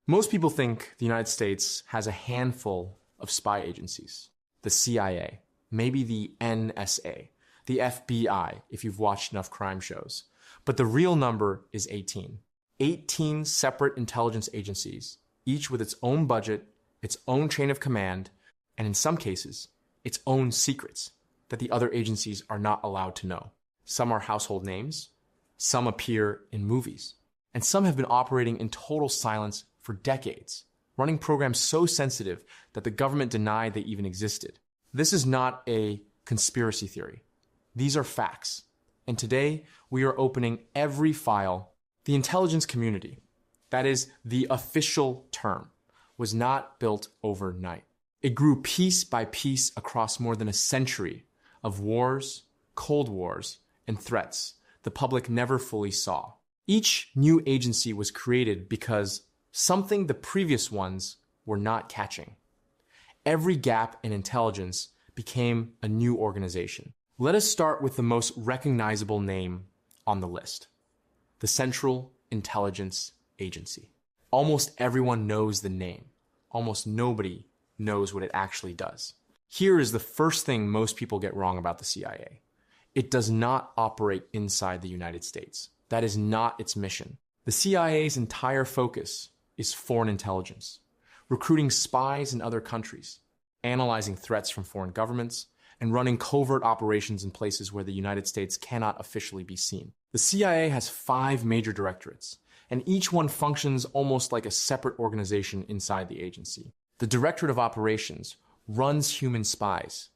Most people think the United States has a handful of spy agencies. The CIA, maybe the NSA, the FBI, if you've watched enough crime shows. But the real number is 18. 18 separate intelligence agencies, each with its own budget, its own chain of command, and in some cases, its own secrets that the other agencies are not allowed to know. Some are household names, some appear in movies, and some have been operating in total silence for decades, running programs so sensitive that the government denied they even existed. This is not a conspiracy theory. These are facts. And today, we are opening every file. The intelligence community, that is the official term, was not built overnight. It grew piece by piece across more than a century of wars, Cold Wars, and threats the public never fully saw. Each new agency was created because something the previous ones were not catching. Every gap in intelligence became a new organization. Let us start with the most recognizable name on the list, the Central Intelligence Agency. Almost everyone knows the name. Almost nobody knows what it actually does. Here is the first thing most people get wrong about the CIA. It does not operate inside the United States. That is not its mission. The CIA's entire focus is foreign intelligence, recruiting spies in other countries, analyzing threats from foreign governments, and running covert operations in places where the United States cannot officially be seen. The CIA has 5 major directorates, and each one functions almost like a separate organization inside the agency. The Directorate of Operations runs human spies,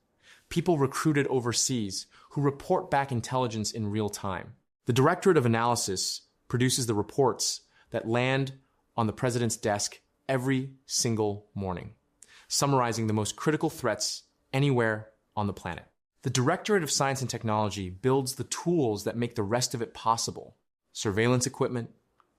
people recruited overseas who report back intelligence in real time. The Directorate of Analysis produces the reports that land on the president's desk every single morning, summarizing the most critical threats anywhere on the planet. The Directorate of Science and Technology builds the tools that make the rest of it possible: surveillance equipment,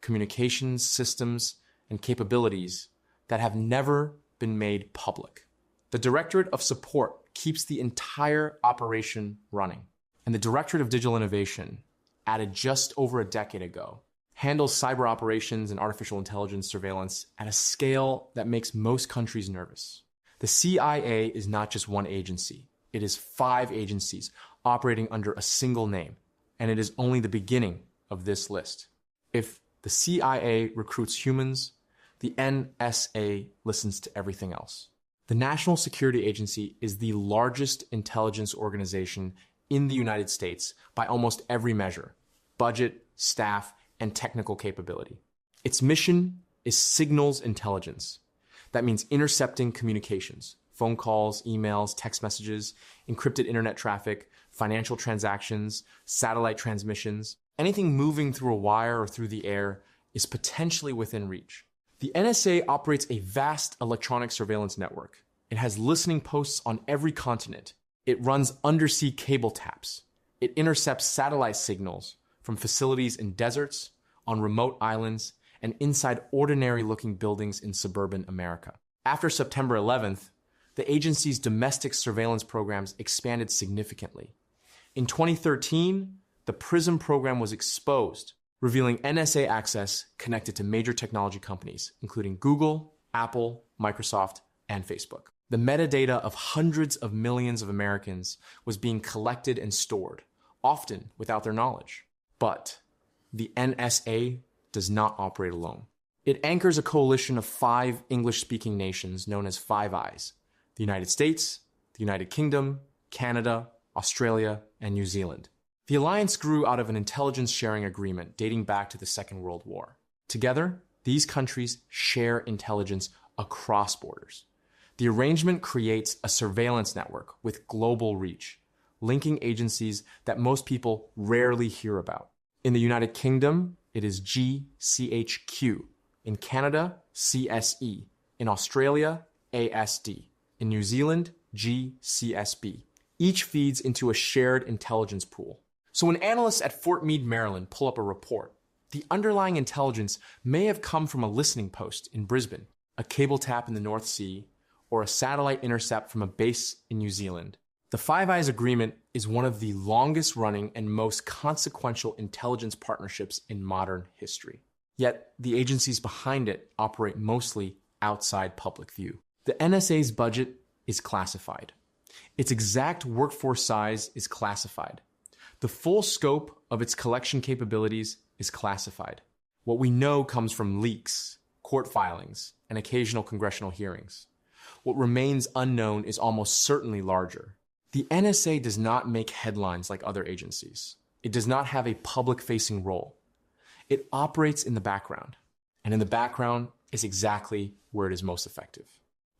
communications systems, and capabilities that have never been made public. The Directorate of Support keeps the entire operation running. And the Directorate of Digital Innovation, added just over a decade ago, handles cyber operations and artificial intelligence surveillance at a scale that makes most countries nervous. The CIA is not just one agency. It is 5 agencies operating under a single name, and it is only the beginning of this list. If the CIA recruits humans, the NSA listens to everything else. The National Security Agency is the largest intelligence organization in the United States by almost every measure: budget, staff, and technical capability. Its mission is signals intelligence. That means intercepting communications, phone calls, emails, text messages, encrypted internet traffic, financial transactions, satellite transmissions. Anything moving through a wire or through the air is potentially within reach. The NSA operates a vast electronic surveillance network. It has listening posts on every continent. It runs undersea cable taps. It intercepts satellite signals from facilities in deserts, on remote islands, and inside ordinary-looking buildings in suburban America. After September 11th, the agency's domestic surveillance programs expanded significantly. In 2013, the PRISM program was exposed, revealing NSA access connected to major technology companies, including Google, Apple, Microsoft, and Facebook. The metadata of hundreds of millions of Americans was being collected and stored, often without their knowledge. But the NSA does not operate alone. It anchors a coalition of 5 English-speaking nations known as Five Eyes: the United States, the United Kingdom, Canada, Australia, and New Zealand. The alliance grew out of an intelligence sharing agreement dating back to the Second World War. Together, these countries share intelligence across borders. The arrangement creates a surveillance network with global reach, linking agencies that most people rarely hear about. In the United Kingdom, it is GCHQ. In Canada, CSE. In Australia, ASD. In New Zealand, GCSB. Each feeds into a shared intelligence pool. So when analysts at Fort Meade, Maryland pull up a report, the underlying intelligence may have come from a listening post in Brisbane, a cable tap in the North Sea, or a satellite intercept from a base in New Zealand. The Five Eyes Agreement is one of the longest running and most consequential intelligence partnerships in modern history. Yet the agencies behind it operate mostly outside public view. The NSA's budget is classified. Its exact workforce size is classified. The full scope of its collection capabilities is classified. What we know comes from leaks, court filings, and occasional congressional hearings. What remains unknown is almost certainly larger. The NSA does not make headlines like other agencies. It does not have a public-facing role. It operates in the background, and in the background is exactly where it is most effective.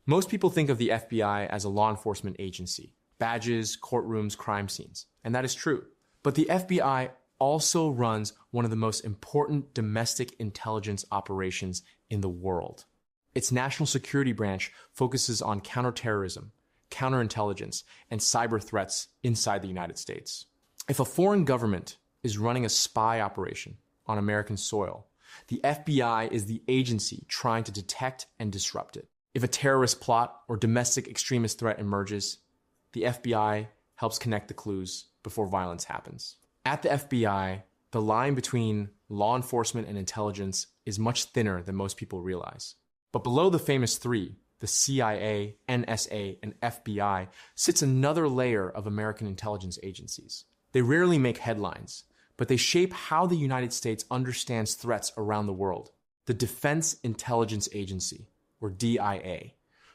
Most people think of the FBI as a law enforcement agency, badges, courtrooms, crime scenes, and that is true. But the FBI also runs one of the most important domestic intelligence operations in the world. Its national security branch focuses on counterterrorism, counterintelligence, and cyber threats inside the United States. If a foreign government is running a spy operation on American soil, the FBI is the agency trying to detect and disrupt it. If a terrorist plot or domestic extremist threat emerges, the FBI helps connect the clues before violence happens. At the FBI, the line between law enforcement and intelligence is much thinner than most people realize. But below the famous three, the CIA, NSA, and FBI, sits another layer of American intelligence agencies. They rarely make headlines, but they shape how the United States understands threats around the world. The Defense Intelligence Agency, or DIA,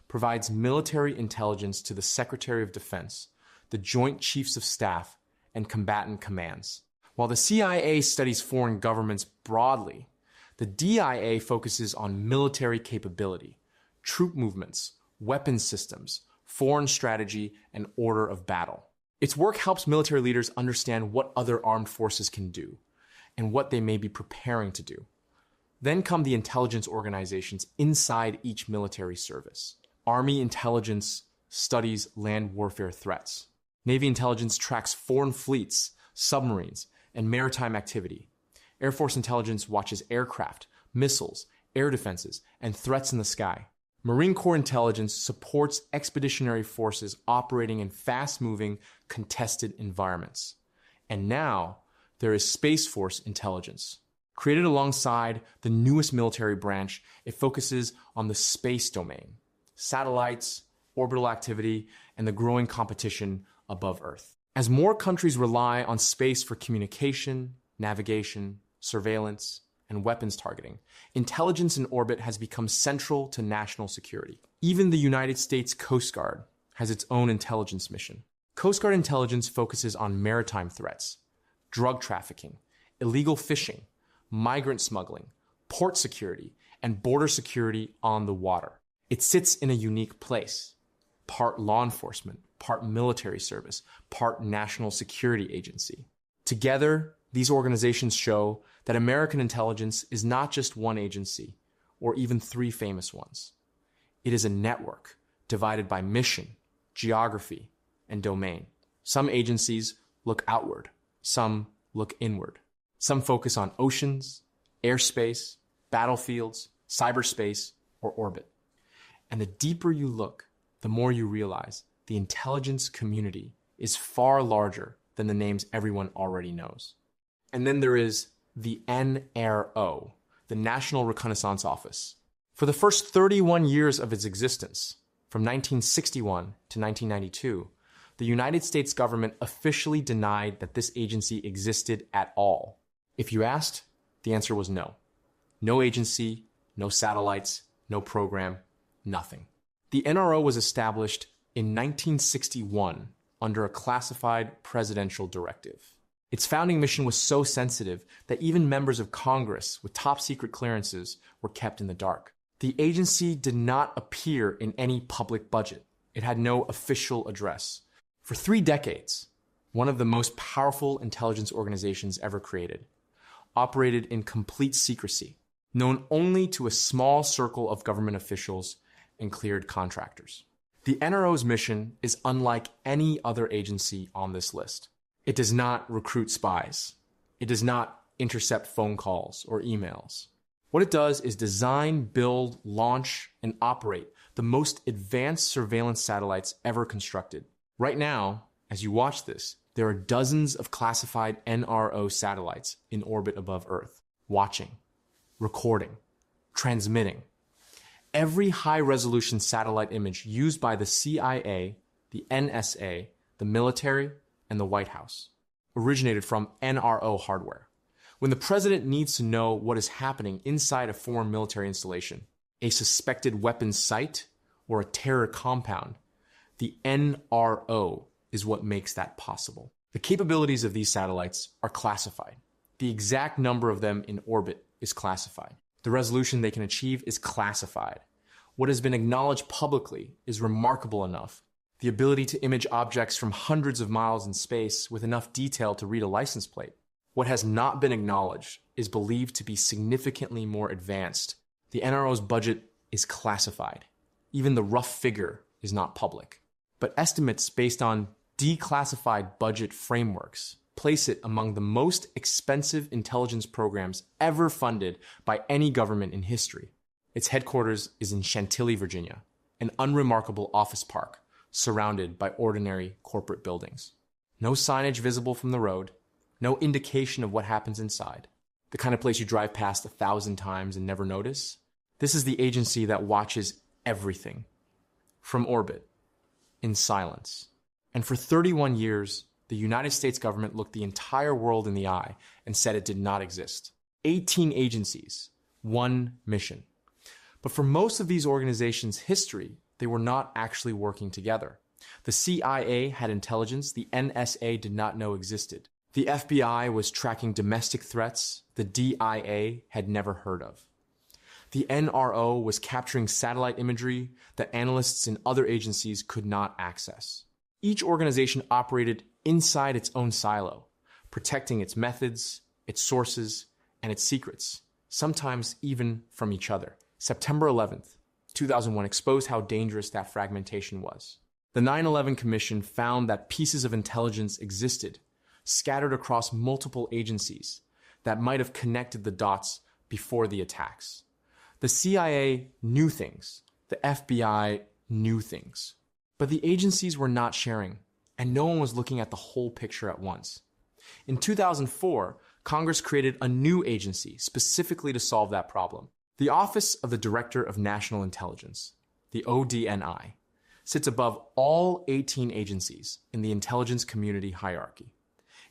provides military intelligence to the Secretary of Defense, the Joint Chiefs of Staff, and combatant commands. While the CIA studies foreign governments broadly, the DIA focuses on military capability, troop movements, weapons systems, foreign strategy, and order of battle. Its work helps military leaders understand what other armed forces can do and what they may be preparing to do. Then come the intelligence organizations inside each military service. Army intelligence studies land warfare threats. Navy intelligence tracks foreign fleets, submarines, and maritime activity. Air Force intelligence watches aircraft, missiles, air defenses, and threats in the sky. Marine Corps intelligence supports expeditionary forces operating in fast-moving, contested environments. And now, there is Space Force intelligence. Created alongside the newest military branch, it focuses on the space domain, satellites, orbital activity, and the growing competition above Earth. As more countries rely on space for communication, navigation, surveillance, and weapons targeting, intelligence in orbit has become central to national security. Even the United States Coast Guard has its own intelligence mission. Coast Guard intelligence focuses on maritime threats, drug trafficking, illegal fishing, migrant smuggling, port security, and border security on the water. It sits in a unique place, part law enforcement, part military service, part national security agency. Together, these organizations show that American intelligence is not just one agency or even three famous ones. It is a network divided by mission, geography, and domain. Some agencies look outward, some look inward. Some focus on oceans, airspace, battlefields, cyberspace, or orbit. And the deeper you look, the more you realize the intelligence community is far larger than the names everyone already knows. And then there is the NRO, the National Reconnaissance Office. For the first 31 years of its existence, from 1961 to 1992, the United States government officially denied that this agency existed at all. If you asked, the answer was no. No agency, no satellites, no program, nothing. The NRO was established in 1961 under a classified presidential directive. Its founding mission was so sensitive that even members of Congress with top secret clearances were kept in the dark. The agency did not appear in any public budget. It had no official address. For 3 decades, one of the most powerful intelligence organizations ever created, operated in complete secrecy, known only to a small circle of government officials and cleared contractors. The NRO's mission is unlike any other agency on this list. It does not recruit spies. It does not intercept phone calls or emails. What it does is design, build, launch, and operate the most advanced surveillance satellites ever constructed. Right now, as you watch this, there are dozens of classified NRO satellites in orbit above Earth, watching, recording, transmitting. Every high-resolution satellite image used by the CIA, the NSA, the military, and the White House originated from NRO hardware. When the president needs to know what is happening inside a foreign military installation, a suspected weapons site, or a terror compound, the NRO is what makes that possible. The capabilities of these satellites are classified. The exact number of them in orbit is classified. The resolution they can achieve is classified. What has been acknowledged publicly is remarkable enough. The ability to image objects from hundreds of miles in space with enough detail to read a license plate. What has not been acknowledged is believed to be significantly more advanced. The NRO's budget is classified. Even the rough figure is not public. But estimates based on declassified budget frameworks place it among the most expensive intelligence programs ever funded by any government in history. Its headquarters is in Chantilly, Virginia, an unremarkable office park surrounded by ordinary corporate buildings. No signage visible from the road, no indication of what happens inside. The kind of place you drive past 1,000 times and never notice. This is the agency that watches everything from orbit in silence. And for 31 years, the United States government looked the entire world in the eye and said it did not exist. 18 agencies, one mission. But for most of these organizations' history, they were not actually working together. The CIA had intelligence the NSA did not know existed. The FBI was tracking domestic threats the DIA had never heard of. The NRO was capturing satellite imagery that analysts in other agencies could not access. Each organization operated inside its own silo, protecting its methods, its sources, and its secrets, sometimes even from each other. September 11th, 2001 exposed how dangerous that fragmentation was. The 9/11 Commission found that pieces of intelligence existed, scattered across multiple agencies, that might have connected the dots before the attacks. The CIA knew things. The FBI knew things. But the agencies were not sharing, and no one was looking at the whole picture at once. In 2004, Congress created a new agency specifically to solve that problem. The Office of the Director of National Intelligence, the ODNI, sits above all 18 agencies in the intelligence community hierarchy.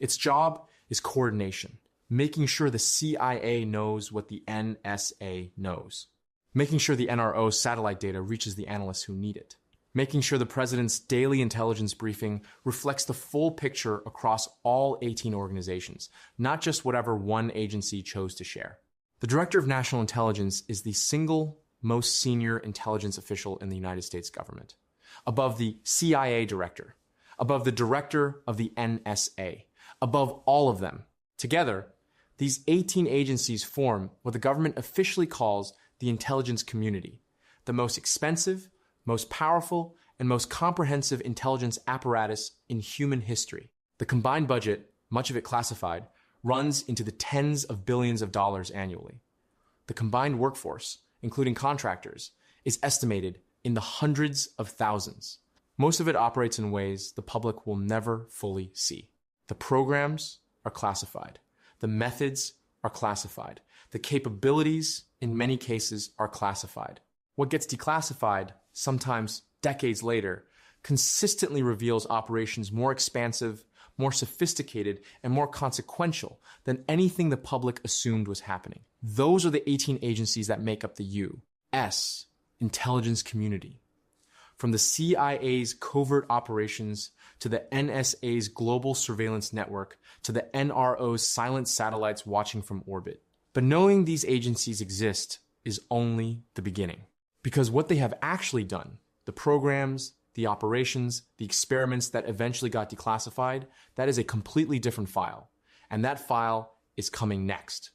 Its job is coordination, making sure the CIA knows what the NSA knows, making sure the NRO's satellite data reaches the analysts who need it, making sure the president's daily intelligence briefing reflects the full picture across all 18 organizations, not just whatever one agency chose to share. The Director of National Intelligence is the single most senior intelligence official in the United States government, above the CIA director, above the director of the NSA, above all of them. Together, these 18 agencies form what the government officially calls the intelligence community, the most expensive, most powerful, and most comprehensive intelligence apparatus in human history. The combined budget, much of it classified, runs into the tens of billions of dollars annually. The combined workforce, including contractors, is estimated in the hundreds of thousands. Most of it operates in ways the public will never fully see. The programs are classified. The methods are classified. The capabilities, in many cases, are classified. What gets declassified, sometimes decades later, consistently reveals operations more expansive, more sophisticated, and more consequential than anything the public assumed was happening. Those are the 18 agencies that make up the U.S. intelligence community. From the CIA's covert operations to the NSA's global surveillance network to the NRO's silent satellites watching from orbit. But knowing these agencies exist is only the beginning. Because what they have actually done, the programs, the operations, the experiments that eventually got declassified, that is a completely different file. And that file is coming next.